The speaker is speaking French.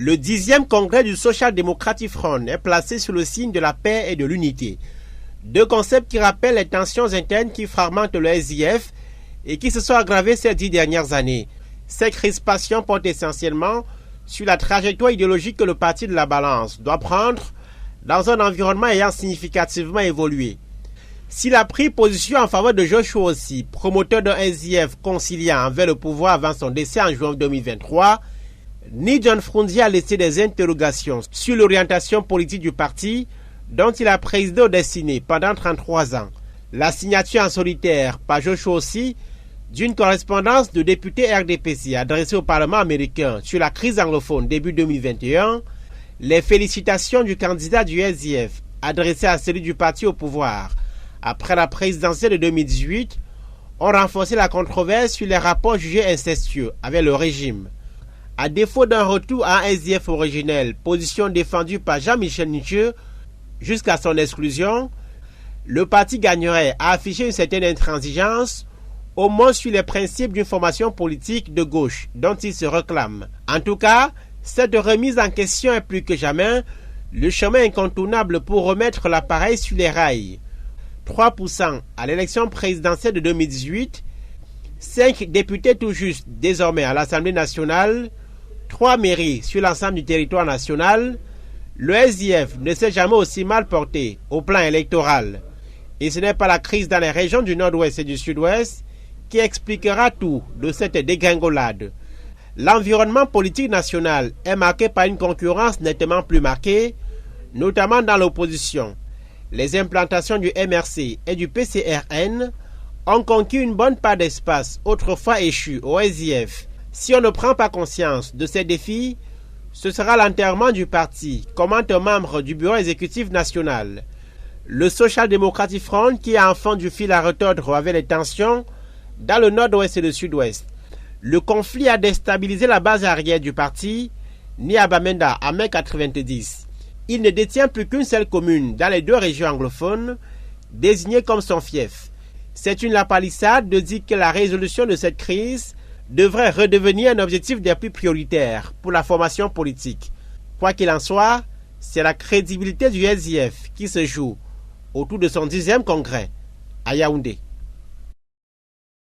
Le 10e congrès du Social Democratic Front est placé sous le signe de la paix et de l'unité. Deux concepts qui rappellent les tensions internes qui fragmentent le SDF et qui se sont aggravées ces 10 dernières années. Ces crispations portent essentiellement sur la trajectoire idéologique que le parti de la balance doit prendre dans un environnement ayant significativement évolué. S'il a pris position en faveur de Joshua Ossi, promoteur d'un SDF conciliant envers le pouvoir avant son décès en juin 2023, ni John Frunzier a laissé des interrogations sur l'orientation politique du parti dont il a présidé au Destiné pendant 33 ans. La signature en solitaire par Joshua Ossi d'une correspondance de député RDPC adressée au Parlement américain sur la crise anglophone début 2021, les félicitations du candidat du SDF adressées à celui du parti au pouvoir après la présidentielle de 2018 ont renforcé la controverse sur les rapports jugés incestueux avec le régime. À défaut d'un retour à un SDF originel, position défendue par Jean-Michel Niche jusqu'à son exclusion, le parti gagnerait à afficher une certaine intransigeance, au moins sur les principes d'une formation politique de gauche dont il se réclame. En tout cas, cette remise en question est plus que jamais le chemin incontournable pour remettre l'appareil sur les rails. 3% à l'élection présidentielle de 2018, 5 députés tout juste désormais à l'Assemblée nationale, 3 mairies sur l'ensemble du territoire national, le SDF ne s'est jamais aussi mal porté au plan électoral. Et ce n'est pas la crise dans les régions du nord-ouest et du sud-ouest qui expliquera tout de cette dégringolade. L'environnement politique national est marqué par une concurrence nettement plus marquée, notamment dans l'opposition. Les implantations du MRC et du PCRN ont conquis une bonne part d'espace autrefois échu au SDF. Si on ne prend pas conscience de ces défis, ce sera l'enterrement du parti, commente un membre du bureau exécutif national. Le Social Democratic Front, qui est enfant du fil à retordre avec les tensions dans le nord-ouest et le sud-ouest. Le conflit a déstabilisé la base arrière du parti, né à Bamenda en mai 90. Il ne détient plus qu'une seule commune dans les deux régions anglophones, désignée comme son fief. C'est une lapalissade de dire que la résolution de cette crise devrait redevenir un objectif des plus prioritaires pour la formation politique. Quoi qu'il en soit, c'est la crédibilité du SDF qui se joue autour de son 10e congrès à Yaoundé.